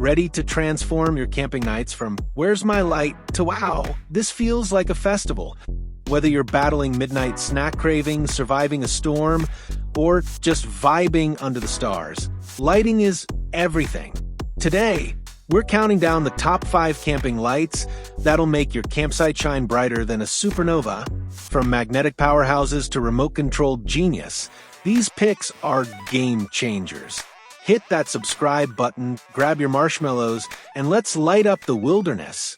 ready to transform your camping nights from "where's my light" to "wow, this feels like a festival." Whether you're battling midnight snack cravings, surviving a storm, or just vibing under the stars, lighting is everything. Today, we're counting down the top 5 camping lights that'll make your campsite shine brighter than a supernova. From magnetic powerhouses to remote-controlled genius, these picks are game changers. Hit that subscribe button, grab your marshmallows, and let's light up the wilderness.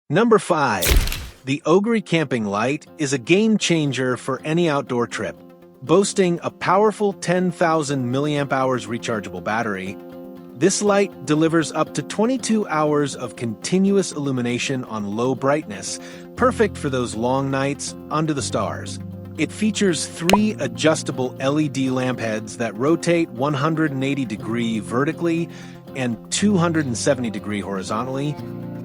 Number 5. The OGERY Camping Light is a game changer for any outdoor trip. Boasting a powerful 10,000 mAh rechargeable battery, this light delivers up to 22 hours of continuous illumination on low brightness, perfect for those long nights under the stars. It features 3 adjustable LED lamp heads that rotate 180 degrees vertically and 270 degrees horizontally,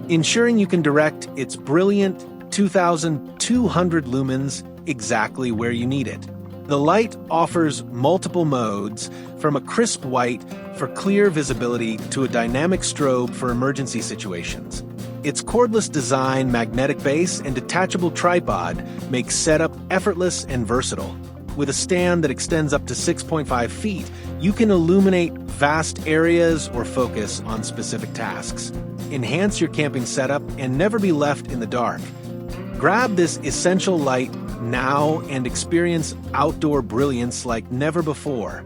ensuring you can direct its brilliant 2,200 lumens exactly where you need it. The light offers multiple modes, from a crisp white for clear visibility to a dynamic strobe for emergency situations. Its cordless design, magnetic base, and detachable tripod make setup effortless and versatile. With a stand that extends up to 6.5 feet, you can illuminate vast areas or focus on specific tasks. Enhance your camping setup and never be left in the dark. Grab this essential light now and experience outdoor brilliance like never before.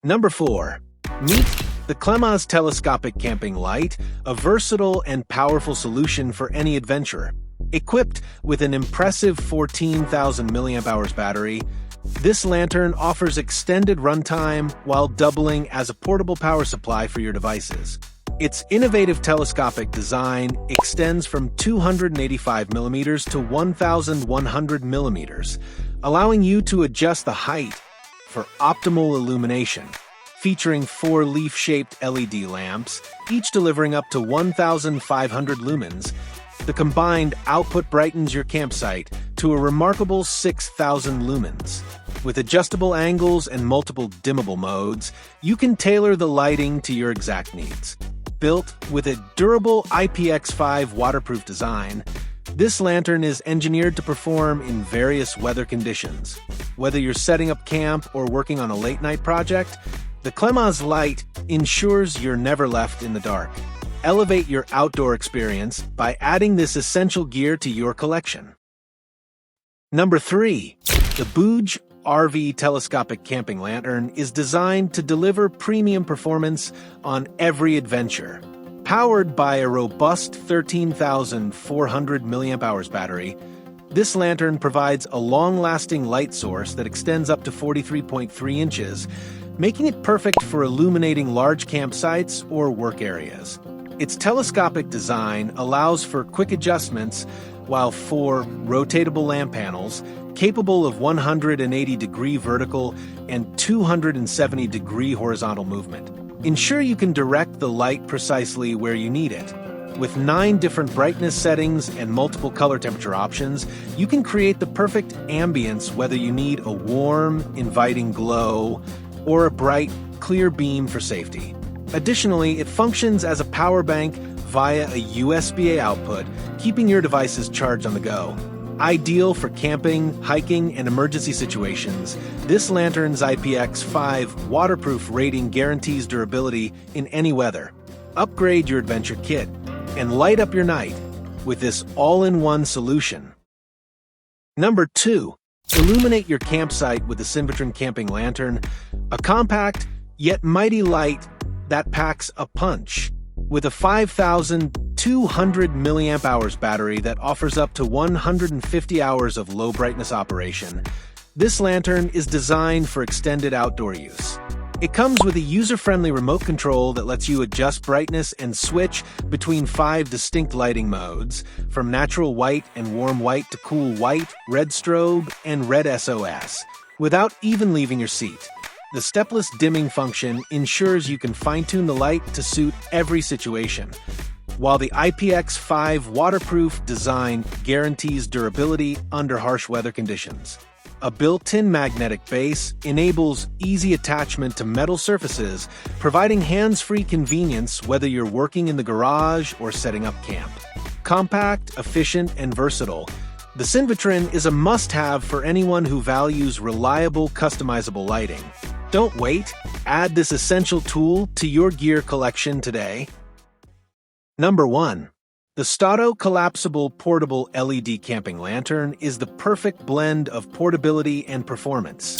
Number 4. Meet the Clemas Telescopic Camping Light, a versatile and powerful solution for any adventurer. Equipped with an impressive 14,000 mAh battery, this lantern offers extended runtime while doubling as a portable power supply for your devices. Its innovative telescopic design extends from 285 millimeters to 1,100 millimeters, allowing you to adjust the height for optimal illumination. Featuring 4 leaf-shaped LED lamps, each delivering up to 1,500 lumens, the combined output brightens your campsite to a remarkable 6,000 lumens. With adjustable angles and multiple dimmable modes, you can tailor the lighting to your exact needs. Built with a durable IPX5 waterproof design, this lantern is engineered to perform in various weather conditions. Whether you're setting up camp or working on a late-night project, the Clemas light ensures you're never left in the dark. Elevate your outdoor experience by adding this essential gear to your collection. Number 3. The BougeRV Telescopic Camping Lantern is designed to deliver premium performance on every adventure. Powered by a robust 13,400 mAh battery, this lantern provides a long-lasting light source that extends up to 43.3 inches, making it perfect for illuminating large campsites or work areas. Its telescopic design allows for quick adjustments, while 4 rotatable lamp panels, capable of 180 degree vertical and 270 degree horizontal movement, ensure you can direct the light precisely where you need it. With 9 different brightness settings and multiple color temperature options, you can create the perfect ambience whether you need a warm, inviting glow or a bright, clear beam for safety. Additionally, it functions as a power bank via a USB-A output, keeping your devices charged on the go. Ideal for camping, hiking, and emergency situations, this lantern's IPX5 waterproof rating guarantees durability in any weather. Upgrade your adventure kit and light up your night with this all-in-one solution. Number 2. Illuminate your campsite with the Sinvitron Camping Lantern, a compact yet mighty light that packs a punch. With a 5,200 mAh battery that offers up to 150 hours of low brightness operation, this lantern is designed for extended outdoor use. It comes with a user-friendly remote control that lets you adjust brightness and switch between 5 distinct lighting modes, from natural white and warm white to cool white, red strobe, and red SOS, without even leaving your seat. The stepless dimming function ensures you can fine-tune the light to suit every situation, while the IPX5 waterproof design guarantees durability under harsh weather conditions. A built-in magnetic base enables easy attachment to metal surfaces, providing hands-free convenience whether you're working in the garage or setting up camp. Compact, efficient, and versatile, the Sinvitron is a must-have for anyone who values reliable, customizable lighting. Don't wait. Add this essential tool to your gear collection today. Number 1. The XTAUTO Collapsible Portable LED Camping Lantern is the perfect blend of portability and performance.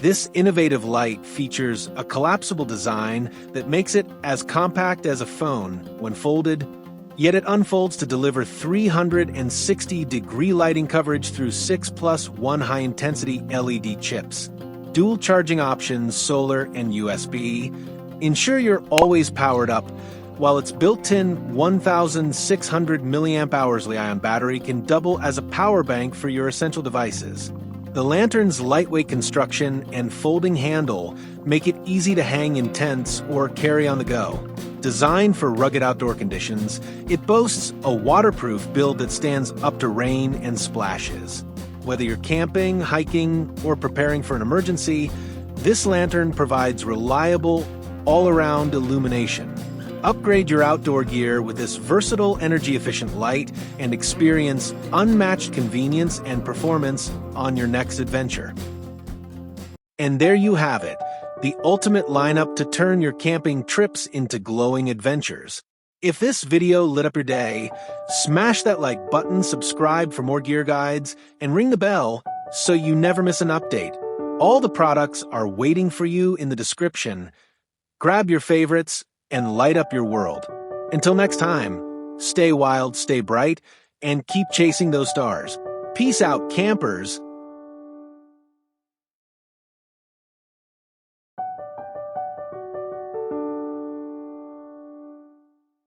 This innovative light features a collapsible design that makes it as compact as a phone when folded, yet it unfolds to deliver 360-degree lighting coverage through 6+1 high-intensity LED chips. Dual charging options, solar and USB, ensure you're always powered up, while its built-in 1,600 mAh Li-ion battery can double as a power bank for your essential devices. The lantern's lightweight construction and folding handle make it easy to hang in tents or carry on the go. Designed for rugged outdoor conditions, it boasts a waterproof build that stands up to rain and splashes. Whether you're camping, hiking, or preparing for an emergency, this lantern provides reliable, all-around illumination. Upgrade your outdoor gear with this versatile, energy-efficient light and experience unmatched convenience and performance on your next adventure. And there you have it, the ultimate lineup to turn your camping trips into glowing adventures. If this video lit up your day, smash that like button, subscribe for more gear guides, and ring the bell so you never miss an update. All the products are waiting for you in the description. Grab your favorites and light up your world. Until next time, stay wild, stay bright, and keep chasing those stars. Peace out, campers.